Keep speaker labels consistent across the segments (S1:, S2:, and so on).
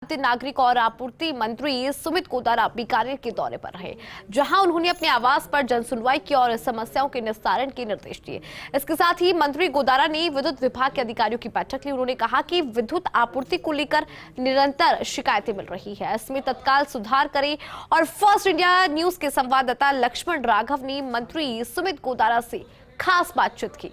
S1: नागरिक और आपूर्ति मंत्री सुमित गोदारा बीकानेर के दौरे पर रहे, जहां उन्होंने अपने आवास पर जनसुनवाई की और समस्याओं के निस्तारण के निर्देश दिए। इसके साथ ही मंत्री गोदारा ने विद्युत विभाग के अधिकारियों की बैठक ली। उन्होंने कहा कि विद्युत आपूर्ति को लेकर निरंतर शिकायतें मिल रही है, इसमें तत्काल सुधार करें। और फर्स्ट इंडिया न्यूज के संवाददाता लक्ष्मण राघव ने मंत्री सुमित गोदारा से खास बातचीत की।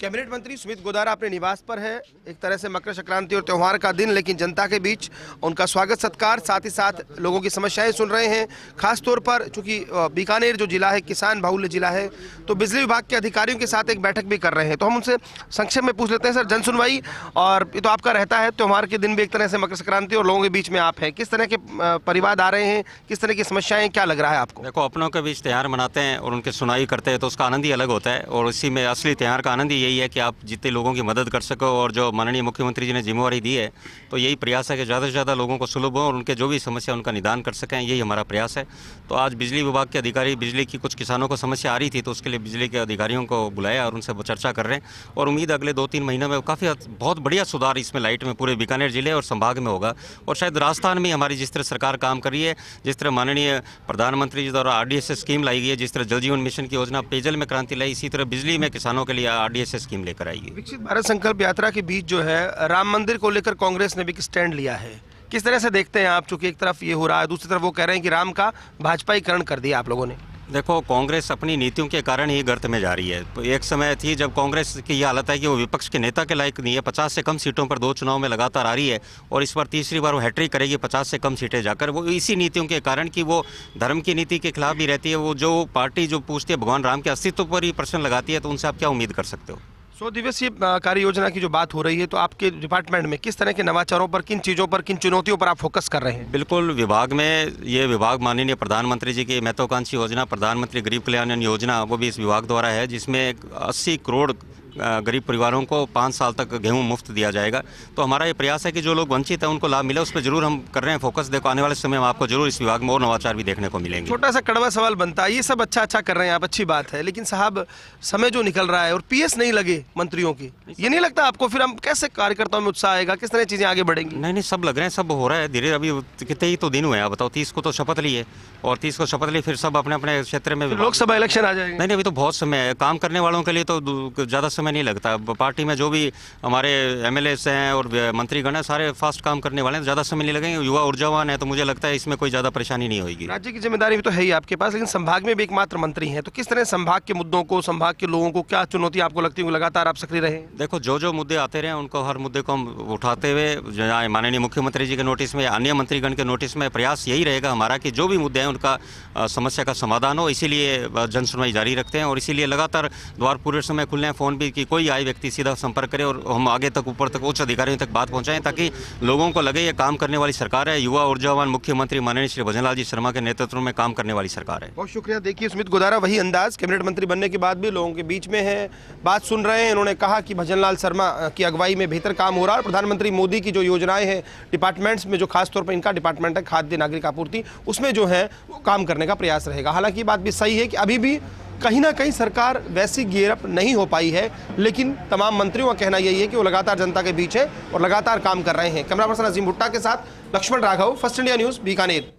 S2: कैबिनेट मंत्री सुमित गोदारा अपने निवास पर है। एक तरह से मकर संक्रांति और त्यौहार का दिन, लेकिन जनता के बीच उनका स्वागत सत्कार, साथ ही साथ लोगों की समस्याएं सुन रहे हैं। खास तौर पर चूंकि बीकानेर जो जिला है किसान बाहुल्य जिला है, तो बिजली विभाग के अधिकारियों के साथ एक बैठक भी कर रहे हैं। तो हम उनसे संक्षेप में पूछ लेते हैं। सर, जन सुनवाई और ये तो आपका रहता है, त्यौहार के दिन भी एक तरह से मकर संक्रांति और लोगों के बीच में आप हैं, किस तरह के परिवार आ रहे हैं, किस तरह की समस्याएं, क्या लग रहा है आपको?
S3: देखो, अपनों के बीच त्यौहार मनाते हैं और उनकी सुनवाई करते हैं तो उसका आनंद ही अलग होता है। और इसी में असली त्यौहार का आनंद ही यही है कि आप जितने लोगों की मदद कर सको। और जो माननीय मुख्यमंत्री जी ने जिम्मेवारी दी है, तो यही प्रयास है कि ज़्यादा से ज़्यादा लोगों को सुलभ हो और उनके जो भी समस्या उनका निदान कर सकें, यही हमारा प्रयास है। तो आज बिजली विभाग के अधिकारी, बिजली की कुछ किसानों को समस्या आ रही थी, तो उसके लिए बिजली के अधिकारियों को बुलाया और उनसे चर्चा कर रहे हैं। और उम्मीद अगले 2-3 महीनों में काफ़ी बहुत बढ़िया सुधार इसमें लाइट में पूरे बीकानेर जिले और संभाग में होगा। और शायद राजस्थान में हमारी जिस तरह सरकार काम कर रही है, जिस तरह माननीय प्रधानमंत्री जी द्वारा RDSS स्कीम लाई गई है, जिस तरह जल जीवन मिशन की योजना पेयजल में क्रांति लाई, इसी तरह बिजली में किसानों के लिए RDSS स्कीम लेकर आई है।
S2: विकसित भारत संकल्प यात्रा के बीच जो है राम मंदिर को लेकर कांग्रेस ने भी एक स्टैंड लिया है, किस तरह से देखते हैं आप? चूंकि एक तरफ ये हो रहा है, दूसरी तरफ वो कह रहे हैं कि राम का भाजपाईकरण कर दिया आप लोगों ने।
S3: देखो, कांग्रेस अपनी नीतियों के कारण ही गर्त में जा रही है। तो एक समय थी जब कांग्रेस की ये हालत है कि वो विपक्ष के नेता के लायक नहीं है। 50 से कम सीटों पर 2 चुनाव में लगातार आ रही है और इस बार तीसरी बार वो हैट्रिक करेगी 50 से कम सीटें जाकर। वो इसी नीतियों के कारण कि वो धर्म की नीति के खिलाफ भी रहती है। वो जो पार्टी जो पूछती है भगवान राम के अस्तित्व पर ही प्रश्न लगाती है, तो उनसे आप क्या उम्मीद कर सकते हो?
S2: 100 दिवसीय कार्य योजना की जो बात हो रही है, तो आपके डिपार्टमेंट में किस तरह के नवाचारों पर, किन चीज़ों पर, किन चुनौतियों पर आप फोकस कर रहे हैं?
S3: बिल्कुल, विभाग में ये विभाग माननीय प्रधानमंत्री जी की महत्वाकांक्षी योजना प्रधानमंत्री गरीब कल्याण योजना, वो भी इस विभाग द्वारा है, जिसमें 80 करोड़ गरीब परिवारों को 5 साल तक गेहूं मुफ्त दिया जाएगा। तो हमारा ये प्रयास है कि जो लोग वंचित हैं उनको लाभ मिले, उस पर जरूर हम कर रहे हैं फोकस। देखो, आने वाले समय में आपको जरूर इस विभाग में और नवाचार भी देखने को मिलेंगे।
S2: छोटा सा कड़वा सवाल बनता है, ये सब अच्छा कर रहे हैं आप, अच्छी बात है, लेकिन साहब समय जो निकल रहा है और PS नहीं लगे मंत्रियों की, ये नहीं लगता आपको फिर हम कैसे कार्यकर्ताओं में उत्साह आएगा, किस तरह चीजें आगे बढ़ेंगी?
S3: नहीं, सब लग रहे हैं, सब हो रहा है धीरे। अभी कितने ही तो दिन हुए हैं, आप बताओ। 30 को तो शपथ ली है और 30 को शपथ ली, फिर सब अपने अपने क्षेत्र में
S2: लोकसभा इलेक्शन आ जाएंगे।
S3: नहीं, अभी तो बहुत समय है। काम करने वालों के लिए तो ज़्यादा समय नहीं लगता। पार्टी में जो भी हमारे MLAs हैं और मंत्रीगण हैं, सारे फास्ट काम करने वाले हैं, ज़्यादा समय नहीं लगेंगे। युवा ऊर्जावान है, तो मुझे लगता है इसमें कोई ज़्यादा परेशानी नहीं होगी।
S2: राज्य की जिम्मेदारी भी तो है ही आपके पास, लेकिन संभाग में भी एकमात्र मंत्री हैं, तो किस तरह संभाग के मुद्दों को, संभाग के लोगों को क्या चुनौती आपको लगती है? लगातार आप सक्रिय रहे।
S3: देखो, जो मुद्दे आते रहे उनको, हर मुद्दे को हम उठाते हुए माननीय मुख्यमंत्री जी के नोटिस में, अन्य मंत्रीगण के नोटिस में, प्रयास यही रहेगा हमारा कि जो भी मुद्दे हैं उनका समस्या का समाधान हो। इसीलिए जन सुनवाई जारी रखते हैं और इसीलिए लगातार द्वार पूरे समय खुले हैं। फोन भी कि कोई आए व्यक्ति सीधा संपर्क करे और हम आगे तक, ऊपर तक, उच्च अधिकारियों तक बात पहुंचाएं, ताकि लोगों को लगे ये काम करने वाली सरकार है। युवा ऊर्जावान मुख्यमंत्री माननीय श्री भजनलाल जी शर्मा के नेतृत्व में काम करने वाली सरकार है।
S2: बहुत शुक्रिया। देखिए, सुमित गोदारा वही अंदाज, कैबिनेट मंत्री बनने के बाद भी लोगों के बीच में है, बात सुन रहे हैं। उन्होंने कहा कि भजनलाल शर्मा की अगुवाई में बेहतर काम हो रहा है। प्रधानमंत्री मोदी की जो योजनाएं हैं डिपार्टमेंट्स में, जो खासतौर पर इनका डिपार्टमेंट है खाद्य नागरिक आपूर्ति, उसमें जो है वो काम करने का प्रयास रहेगा। हालांकि ये बात भी सही है कि अभी भी कहीं ना कहीं सरकार वैसी गियरअप नहीं हो पाई है, लेकिन तमाम मंत्रियों का कहना यही है कि वो लगातार जनता के बीच है और लगातार काम कर रहे हैं। कैमरा पर्सन अजीम भुट्टा के साथ Laxman Raghav, first India news, Bikaner.